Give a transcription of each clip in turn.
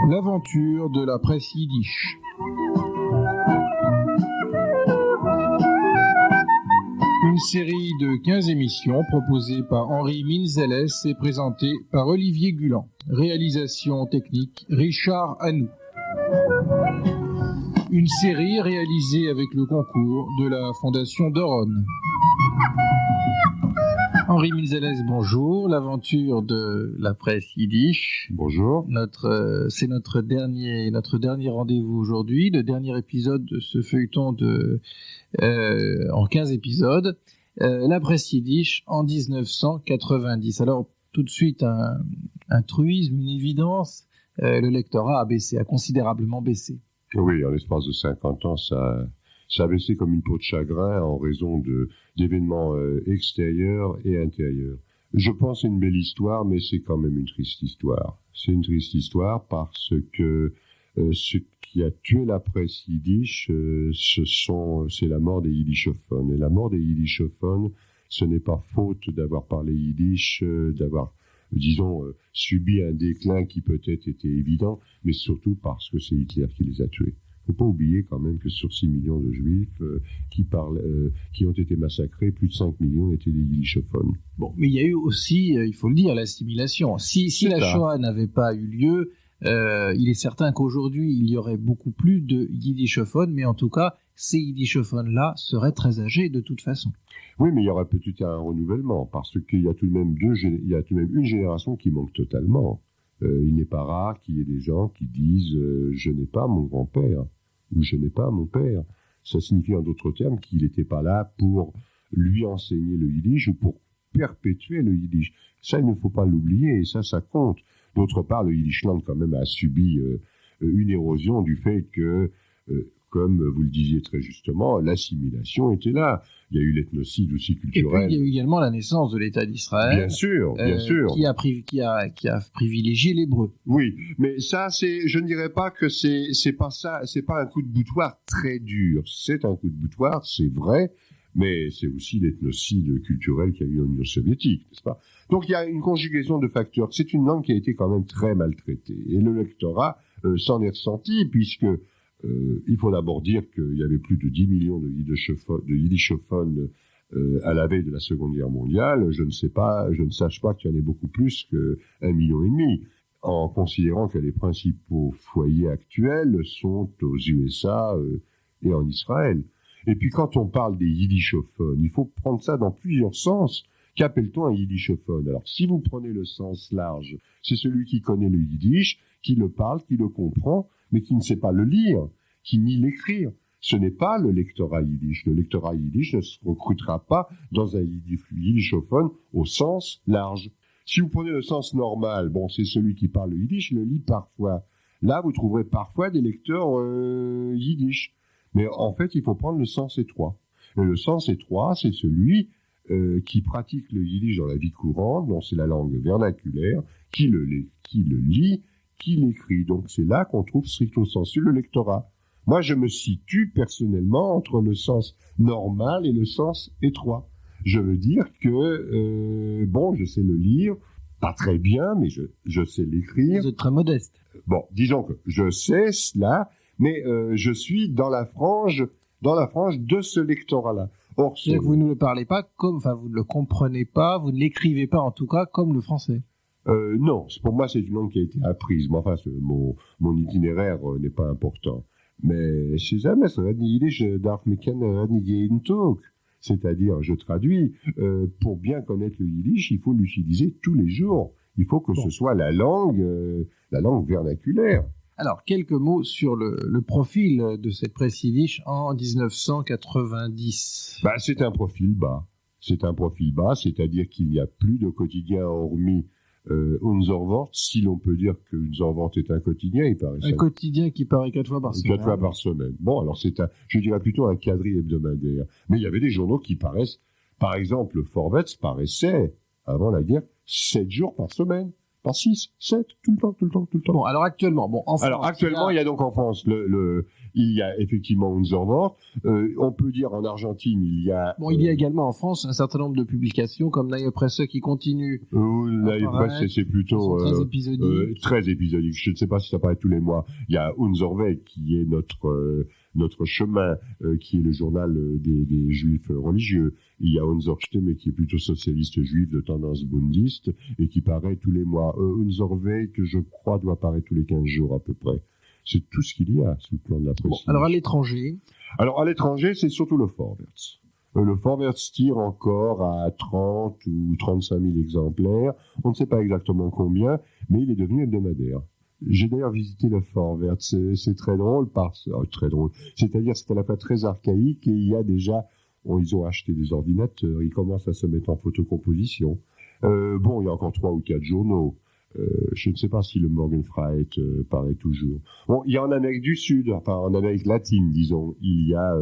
L'aventure de la presse yiddish. Une série de 15 émissions proposées par Henri Minzeles et présentée par Olivier Gulan. Réalisation technique Richard Hanou. Une série réalisée avec le concours de la Fondation Doron. Henri Minzeles, bonjour. L'aventure de la presse yiddish. Bonjour. C'est notre dernier rendez-vous aujourd'hui, le dernier épisode de ce feuilleton en 15 épisodes. La presse yiddish en 1990. Alors, tout de suite, un truisme, une évidence. Le lectorat a considérablement baissé. Oui, en l'espace de 50 ans, ça a baissé comme une peau de chagrin en raison d'événements extérieurs et intérieurs. Je pense que c'est une belle histoire, mais c'est quand même une triste histoire. C'est une triste histoire parce que ce qui a tué la presse yiddish, c'est la mort des yiddishophones. Et la mort des yiddishophones, ce n'est pas faute d'avoir parlé yiddish, d'avoir, subi un déclin qui peut-être était évident, mais surtout parce que c'est Hitler qui les a tués. Il ne faut pas oublier quand même que sur 6 millions de juifs qui ont été massacrés, plus de 5 millions étaient des yiddishophones. Bon, mais il y a eu aussi, il faut le dire, l'assimilation. Si la Shoah n'avait pas eu lieu, il est certain qu'aujourd'hui, il y aurait beaucoup plus de yiddishophones, mais en tout cas, ces yiddishophones-là seraient très âgés de toute façon. Oui, mais il y aurait peut-être un renouvellement, parce qu'il y a tout de même une génération qui manque totalement. Il n'est pas rare qu'il y ait des gens qui disent « je n'ai pas mon grand-père » ou « je n'ai pas mon père ». Ça signifie en d'autres termes qu'il n'était pas là pour lui enseigner le yiddish ou pour perpétuer le yiddish. Ça, il ne faut pas l'oublier, et ça compte. D'autre part, le Yiddishland, quand même, a subi une érosion du fait que, comme vous le disiez très justement, l'assimilation était là. Il y a eu l'ethnocide aussi culturel. Et puis, il y a eu également la naissance de l'État d'Israël. Bien sûr. Qui a privilégié l'hébreu. Oui, mais ça, je ne dirais pas que c'est pas ça, c'est pas un coup de boutoir très dur. C'est un coup de boutoir, c'est vrai, mais c'est aussi l'ethnocide culturel qu'il y a eu en Union soviétique, n'est-ce pas? Donc il y a une conjugaison de facteurs. C'est une langue qui a été quand même très maltraitée. Et le lectorat s'en est ressenti, puisque il faut d'abord dire qu'il y avait plus de 10 millions de yiddishophones à la veille de la Seconde Guerre mondiale. Je ne sache pas qu'il y en ait beaucoup plus qu'1,5 million, en considérant que les principaux foyers actuels sont aux USA et en Israël. Et puis quand on parle des yiddishophones, il faut prendre ça dans plusieurs sens. Qu'appelle-t-on un yiddishophone? Alors, si vous prenez le sens large, c'est celui qui connaît le yiddish, qui le parle, qui le comprend, mais qui ne sait pas le lire, qui ni l'écrire. Ce n'est pas le lectorat yiddish. Le lectorat yiddish ne se recrutera pas dans un yiddishophone au sens large. Si vous prenez le sens normal, c'est celui qui parle le yiddish, le lit parfois. Là, vous trouverez parfois des lecteurs yiddish. Mais en fait, il faut prendre le sens étroit. Et le sens étroit, c'est celui qui pratique le yiddish dans la vie courante, dont c'est la langue vernaculaire, qui le lit, qui l'écrit. Donc c'est là qu'on trouve stricto sensu le lectorat. Moi, je me situe personnellement entre le sens normal et le sens étroit. Je veux dire que, je sais le lire, pas très bien, mais je sais l'écrire. Vous êtes très modeste. Disons que je sais cela, mais je suis dans la frange de ce lectorat-là. Or, c'est-à-dire que vous ne le parlez pas vous ne le comprenez pas, vous ne l'écrivez pas en tout cas comme le français. Non, pour moi c'est une langue qui a été apprise. Mais enfin, mon itinéraire n'est pas important. Mais c'est-à-dire, je traduis, pour bien connaître le yiddish, il faut l'utiliser tous les jours. Il faut que ce soit la langue vernaculaire. Alors, quelques mots sur le profil de cette presse yiddish en 1990. C'est un profil bas. C'est-à-dire qu'il n'y a plus de quotidien hormis Unser Wort, si l'on peut dire que Unser Wort est un quotidien, il paraît. Un quotidien qui paraît 4 fois par semaine. 4 fois par semaine. Alors je dirais plutôt un quadrille hebdomadaire. Mais il y avait des journaux qui paraissent, par exemple, le Vorwärts paraissait, avant la guerre, 7 jours par semaine. Par 6, 7, tout le temps. Bon, alors actuellement, en France... Alors actuellement, il y a donc en France il y a effectivement Unservort. On peut dire en Argentine, il y a... il y a également en France un certain nombre de publications comme Neue Presse qui continuent. Neue Presse, c'est plutôt... très épisodiques. Très épisodique. Je ne sais pas si ça paraît tous les mois. Il y a Unservort qui est notre chemin, qui est le journal des juifs religieux. Il y a Unser Stimme qui est plutôt socialiste juif de tendance bundiste et qui paraît tous les mois. Unservort, que je crois, doit paraître tous les 15 jours à peu près. C'est tout ce qu'il y a sous le plan de la presse. Alors à l'étranger, c'est surtout le Vorwärts. Le Vorwärts tire encore à 30 ou 35 000 exemplaires. On ne sait pas exactement combien, mais il est devenu hebdomadaire. J'ai d'ailleurs visité le Vorwärts. C'est très drôle très drôle. C'est-à-dire, c'est à la fois très archaïque et il y a déjà, ils ont acheté des ordinateurs, ils commencent à se mettre en photocomposition. Il y a encore 3 ou 4 journaux. Je ne sais pas si le Morgenfreit paraît toujours. Il y a en Amérique du Sud, enfin en Amérique latine, disons, il y a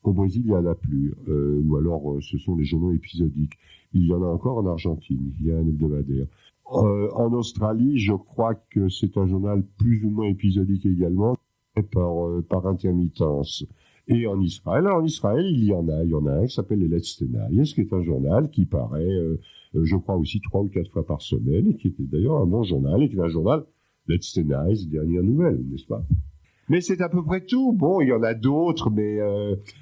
au Brésil, il y en a plus, ou alors ce sont des journaux épisodiques. Il y en a encore en Argentine, il y a un hebdomadaire. En Australie, je crois que c'est un journal plus ou moins épisodique également, par intermittence. Et en Israël, il y en a un qui s'appelle les Letzte Neues, qui est un journal qui paraît, je crois aussi 3 ou 4 fois par semaine, et qui était d'ailleurs un bon journal, et qui est un journal Letzte Neues, dernière nouvelle, n'est-ce pas? Mais c'est à peu près tout. Il y en a d'autres, mais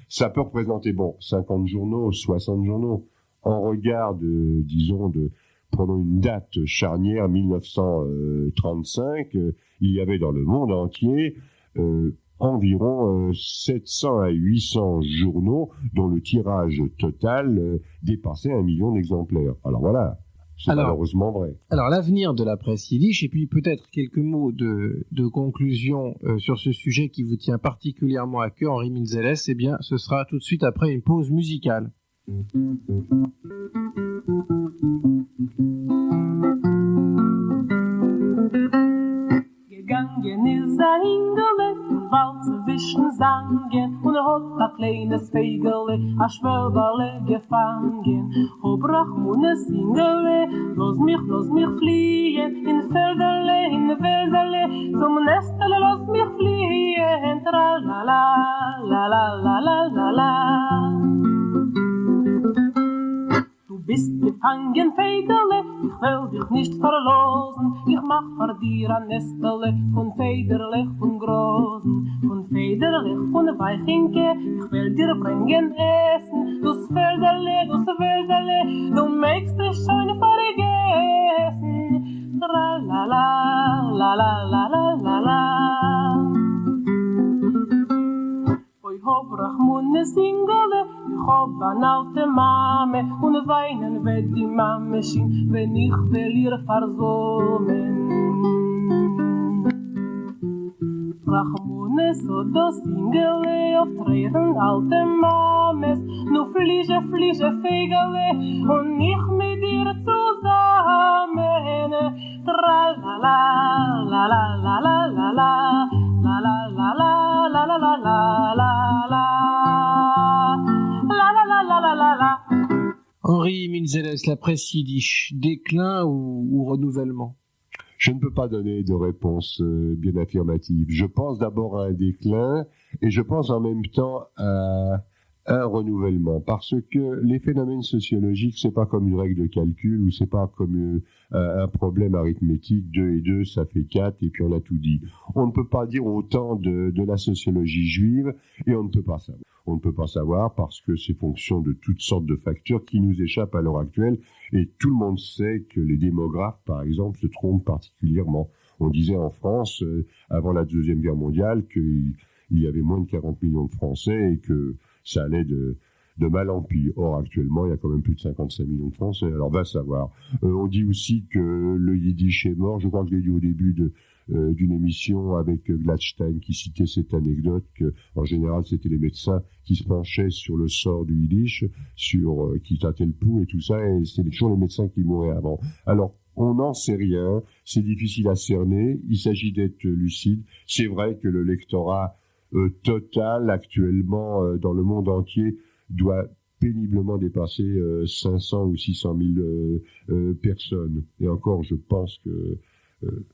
ça peut représenter 50 journaux, 60 journaux. En regard prenons une date charnière, 1935, il y avait dans le monde entier environ 700 à 800 journaux dont le tirage total dépassait 1 million d'exemplaires. Alors voilà, c'est malheureusement vrai. Alors l'avenir de la presse yiddish, et puis peut-être quelques mots de conclusion sur ce sujet qui vous tient particulièrement à cœur, Henri Minzeles, ce sera tout de suite après une pause musicale. Gegangen ist ein Ingele, im Wald zwischen Sangen, und hat ein kleines Fegele, ein Schwelberle gefangen. O Brachmunes Ingele, los mich fliehen, in Felderle, zum Nestele, los mich fliehen, tra la la, la la la la la la. Du bist gefangen, Federle, ich will dich nicht verlosen. Ich mach vor dir ein Nestele von Federle, von Großen, von Federle, von Weichinke. Ich will dir bringen Essen, dus Federle, du möchtest dich schon vergessen. Tra la la, la la la la la la. Oi hob Rachmune Singele, ich hob an alte Mame, und weinen wird die Mame schien, wenn ich will ihr versommen. Rachmune so do Singele, auf Tränen alte Mames, nu fliege Fegele, und ich mit ihr zusammen. Tra la la, la la la la la la, la la la la. La la la la la la la la la la la la la. Henri Minzeles, la presse yiddish, déclin ou renouvellement? Je ne peux pas donner de réponse bien affirmative. Je pense d'abord à un déclin et je pense en même temps à un renouvellement, parce que les phénomènes sociologiques, c'est pas comme une règle de calcul ou c'est pas comme un problème arithmétique, 2 et 2, ça fait 4 et puis on a tout dit. On ne peut pas dire autant de la sociologie juive et on ne peut pas savoir. On ne peut pas savoir parce que c'est fonction de toutes sortes de facteurs qui nous échappent à l'heure actuelle et tout le monde sait que les démographes, par exemple, se trompent particulièrement. On disait en France, avant la Deuxième Guerre mondiale, qu'il y avait moins de 40 millions de Français et que ça allait de mal en pis. Or, actuellement, il y a quand même plus de 55 millions de Français. Alors, va savoir. On dit aussi que le yiddish est mort. Je crois que je l'ai dit au début d'une émission avec Gladstein qui citait cette anecdote que, en général, c'était les médecins qui se penchaient sur le sort du yiddish, qui tâtaient le pouls et tout ça, et c'était toujours les médecins qui mouraient avant. Alors, on n'en sait rien. C'est difficile à cerner. Il s'agit d'être lucide. C'est vrai que le lectorat total actuellement dans le monde entier doit péniblement dépasser 500 ou 600 000 personnes. Et encore, je pense que...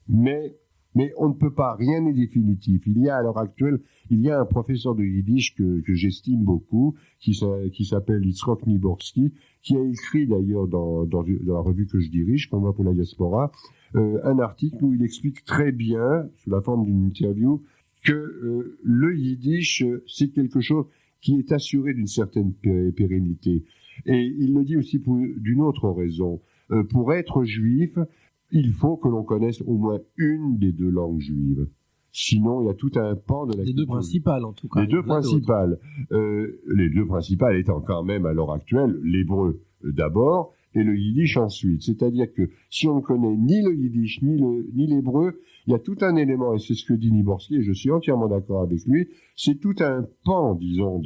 mais Mais on ne peut pas, rien n'est définitif. Il y a à l'heure actuelle, il y a un professeur de yiddish que j'estime beaucoup, qui s'appelle Yitzhak Niborski, qui a écrit d'ailleurs dans la revue que je dirige, Combat pour la diaspora, un article où il explique très bien, sous la forme d'une interview, que le yiddish, c'est quelque chose qui est assuré d'une certaine pérennité. Et il le dit aussi d'une autre raison. Pour être juif, il faut que l'on connaisse au moins une des deux langues juives. Sinon, il y a tout un pan de la culture. Les deux principales, en tout cas. Les deux principales. Les deux principales étant quand même, à l'heure actuelle, l'hébreu d'abord et le yiddish ensuite. C'est-à-dire que si on ne connaît ni le yiddish ni l'hébreu, il y a tout un élément, et c'est ce que dit Niborski, et je suis entièrement d'accord avec lui, c'est tout un pan, disons,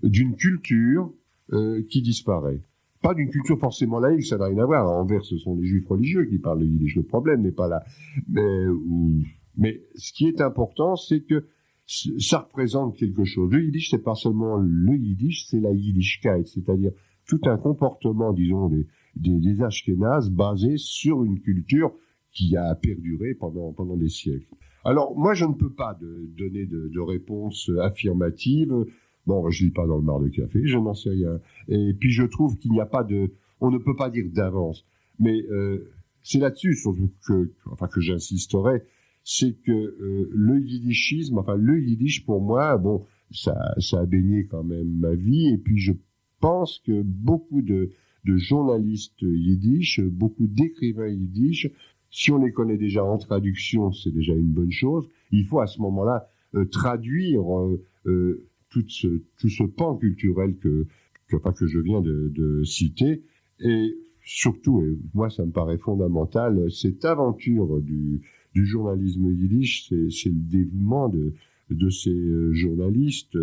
d'une culture qui disparaît. Pas d'une culture forcément laïque, ça n'a rien à voir. Envers, ce sont les juifs religieux qui parlent le yiddish. Le problème n'est pas là. Mais ce qui est important, c'est que ça représente quelque chose. Le yiddish, c'est pas seulement le yiddish, c'est la yiddishkeit, c'est-à-dire tout un comportement, disons, des Ashkénazes basé sur une culture qui a perduré pendant des siècles. Alors, moi, je ne peux pas donner de réponse affirmative. Bon, je lis pas dans le mar de café, je n'en sais rien. Et puis, je trouve qu'il n'y a pas on ne peut pas dire d'avance. Mais c'est là-dessus, surtout que j'insisterai, c'est que le yiddishisme, le yiddish, pour moi, bon, ça a baigné quand même ma vie. Et puis, je pense que beaucoup de journalistes yiddish, beaucoup d'écrivains yiddish, si on les connaît déjà en traduction, c'est déjà une bonne chose. Il faut à ce moment-là traduire tout ce pan culturel que je viens de citer. Et surtout, et moi ça me paraît fondamental, cette aventure du journalisme yiddish, c'est le dévouement de ces journalistes.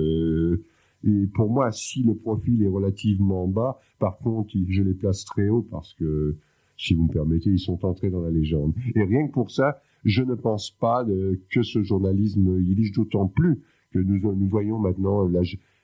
Et pour moi, si le profil est relativement bas, par contre, je les place très haut parce que, si vous me permettez, ils sont entrés dans la légende. Et rien que pour ça, je ne pense pas que ce journalisme yiddish, d'autant plus que nous voyons maintenant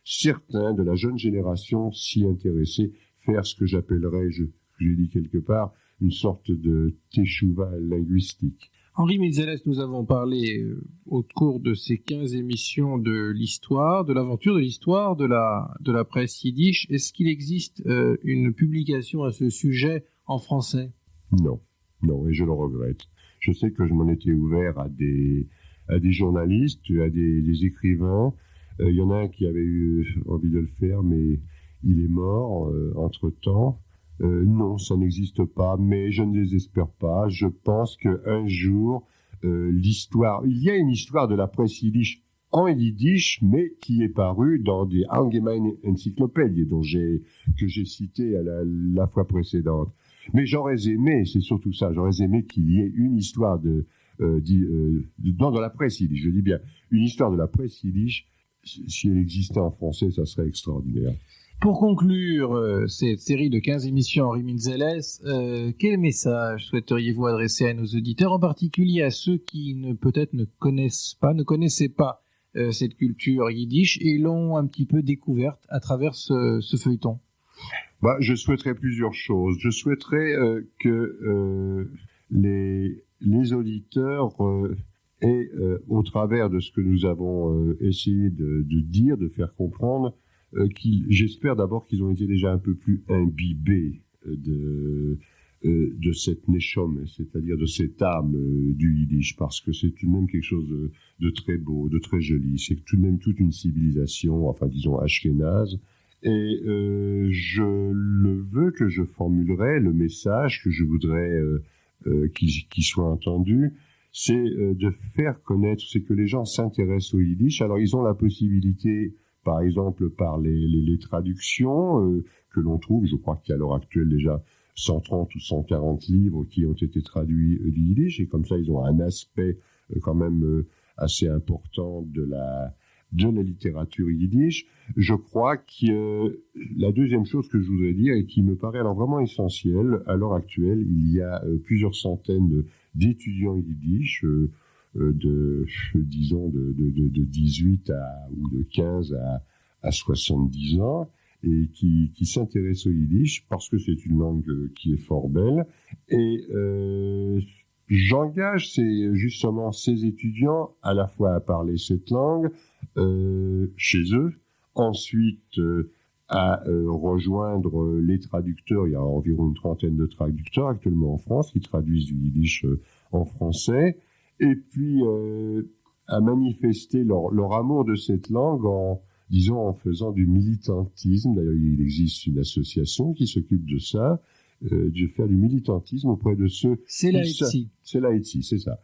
certains de la jeune génération s'y intéresser, faire ce que j'appellerais, j'ai dit quelque part, une sorte de teshuva linguistique. Henri Mitzeles, nous avons parlé au cours de ces 15 émissions de l'histoire, de l'aventure de l'histoire de la presse yiddish. Est-ce qu'il existe une publication à ce sujet en français ? Non, et je le regrette. Je sais que je m'en étais ouvert à des journalistes, à des écrivains. Il y en a un qui avait eu envie de le faire, mais il est mort entre-temps. Non, ça n'existe pas, mais je ne désespère pas. Je pense qu'un jour, il y a une histoire de la presse yiddish en yiddish, mais qui est parue dans des Allgemeine Enzyklopädie que j'ai cité à la fois précédente. Mais j'aurais aimé, c'est surtout ça, j'aurais aimé qu'il y ait une histoire dans la presse yiddish, je dis bien, une histoire de la presse yiddish. Si elle existait en français, ça serait extraordinaire. Pour conclure cette série de 15 émissions Henri Mitzeles, quel message souhaiteriez-vous adresser à nos auditeurs, en particulier à ceux qui peut-être ne connaissaient pas cette culture yiddish et l'ont un petit peu découverte à travers ce feuilleton? Je souhaiterais plusieurs choses. Je souhaiterais que les auditeurs aient, au travers de ce que nous avons essayé de dire, de faire comprendre, j'espère d'abord qu'ils ont été déjà un peu plus imbibés de cette neshom, c'est-à-dire de cette âme du yiddish, parce que c'est tout de même quelque chose de très beau, de très joli. C'est tout de même toute une civilisation, disons ashkénaze. Et je le veux que je formulerai, le message que je voudrais qu'il soit entendu, c'est de faire connaître, c'est que les gens s'intéressent au yiddish. Alors ils ont la possibilité, par exemple, par les traductions que l'on trouve. Je crois qu'il y a à l'heure actuelle déjà 130 ou 140 livres qui ont été traduits du yiddish, et comme ça, ils ont un aspect quand même assez important de la littérature yiddish. Je crois que la deuxième chose que je voudrais dire, et qui me paraît alors vraiment essentielle, à l'heure actuelle, il y a plusieurs centaines d'étudiants yiddish, de 18 ou de 15 à 70 ans, et qui s'intéressent au yiddish parce que c'est une langue qui est fort belle. Et j'engage justement ces étudiants à la fois à parler cette langue chez eux, ensuite à rejoindre les traducteurs. Il y a environ une trentaine de traducteurs actuellement en France qui traduisent du yiddish en français, et puis à manifester leur amour de cette langue en faisant du militantisme. D'ailleurs, il existe une association qui s'occupe de ça, de faire du militantisme auprès de ceux... C'est la ETSI. C'est la ETSI, c'est ça.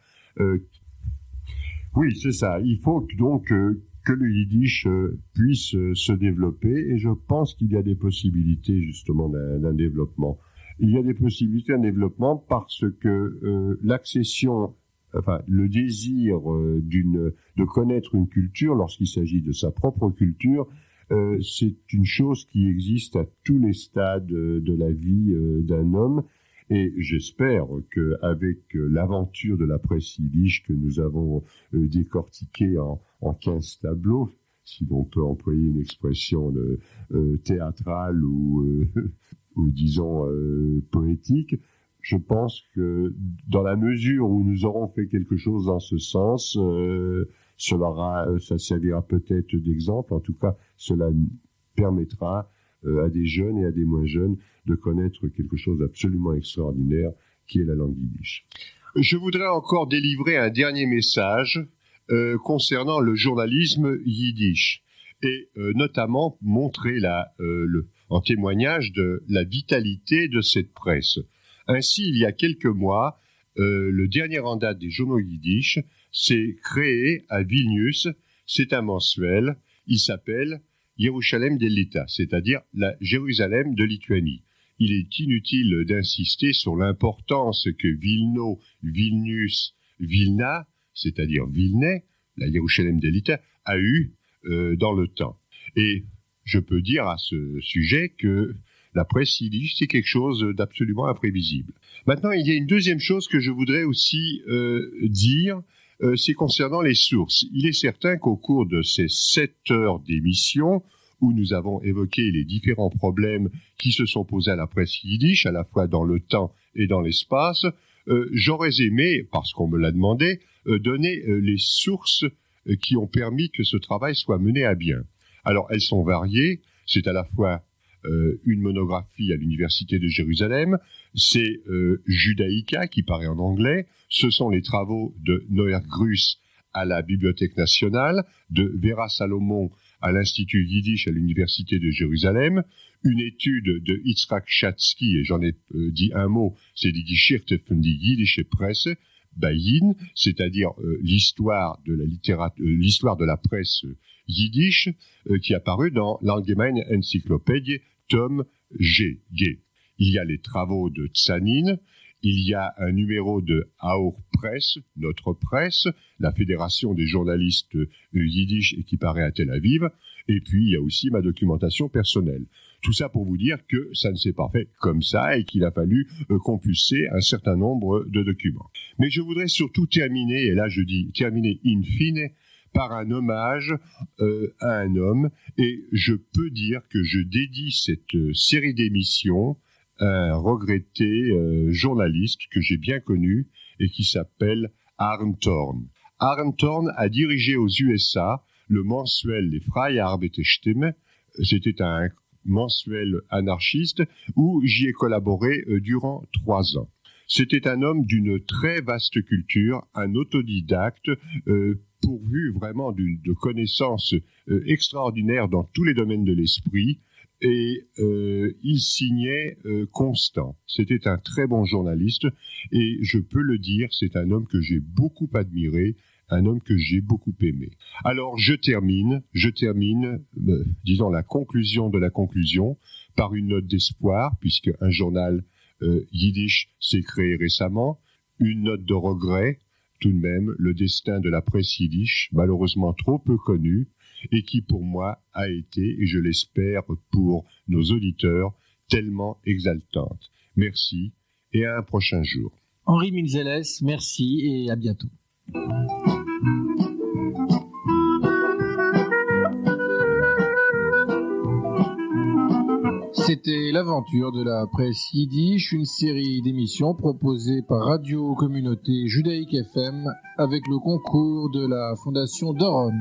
Oui, c'est ça. Il faut donc que le yiddish puisse se développer, et je pense qu'il y a des possibilités justement d'un développement. Il y a des possibilités d'un développement parce que l'accession, enfin le désir de connaître une culture lorsqu'il s'agit de sa propre culture, c'est une chose qui existe à tous les stades de la vie d'un homme. Et j'espère qu'avec l'aventure de la presse yiddish que nous avons décortiquée en 15 tableaux, si l'on peut employer une expression théâtrale ou disons poétique, je pense que dans la mesure où nous aurons fait quelque chose dans ce sens, ça servira peut-être d'exemple. En tout cas, cela permettra à des jeunes et à des moins jeunes de connaître quelque chose d'absolument extraordinaire qui est la langue yiddish. Je voudrais encore délivrer un dernier message concernant le journalisme yiddish et notamment montrer en témoignage de la vitalité de cette presse. Ainsi, il y a quelques mois, le dernier en date des journaux yiddish s'est créé à Vilnius. C'est un mensuel. Il s'appelle Yerushalem Delita, c'est-à-dire la Jérusalem de Lituanie. Il est inutile d'insister sur l'importance que Vilno, Vilnius, Vilna, c'est-à-dire Vilnais, la Yerushalem Delita, a eu dans le temps. Et je peux dire à ce sujet que la presse yiddish, c'est quelque chose d'absolument imprévisible. Maintenant, il y a une deuxième chose que je voudrais aussi dire, c'est concernant les sources. Il est certain qu'au cours de ces 7 heures d'émission, où nous avons évoqué les différents problèmes qui se sont posés à la presse yiddish, à la fois dans le temps et dans l'espace, j'aurais aimé, parce qu'on me l'a demandé, donner les sources qui ont permis que ce travail soit mené à bien. Alors, elles sont variées. C'est à la fois une monographie à l'Université de Jérusalem, c'est Judaïka qui paraît en anglais, ce sont les travaux de Noer Grus à la Bibliothèque nationale, de Vera Salomon à l'Institut Yiddish à l'Université de Jérusalem, une étude de Yitzhak Chatzky, et j'en ai dit un mot, c'est die Geschichte von die Jiddische Presse, Bayin, c'est-à-dire l'histoire de la presse yiddish, qui est apparue dans l'Allgemeine Enzyklopädie, tome G. Il y a les travaux de Tsanin, il y a un numéro de Our Press, notre presse, la fédération des journalistes yiddish et qui paraît à Tel Aviv, et puis il y a aussi ma documentation personnelle. Tout ça pour vous dire que ça ne s'est pas fait comme ça et qu'il a fallu compulser un certain nombre de documents. Mais je voudrais surtout terminer, et là je dis terminer in fine, par un hommage à un homme, et je peux dire que je dédie cette série d'émissions à un regretté journaliste que j'ai bien connu et qui s'appelle Arne Thorn. Arne Thorn a dirigé aux USA le mensuel Les Freie Arbeiterstimme. C'était un mensuel anarchiste où j'y ai collaboré durant 3 ans. C'était un homme d'une très vaste culture, un autodidacte, pourvu vraiment de connaissances extraordinaires dans tous les domaines de l'esprit, et il signait constant. C'était un très bon journaliste, et je peux le dire, c'est un homme que j'ai beaucoup admiré, un homme que j'ai beaucoup aimé. Alors je termine, disons la conclusion de la conclusion, par une note d'espoir, puisque un journal yiddish s'est créé récemment, une note de regret, tout de même, le destin de la presse yiddish, malheureusement trop peu connu, et qui pour moi a été, et je l'espère pour nos auditeurs, tellement exaltante. Merci, et à un prochain jour. Henri Milzeles, merci et à bientôt. C'était l'aventure de la presse yiddish, une série d'émissions proposée par Radio Communauté Judaïque FM avec le concours de la Fondation Doron.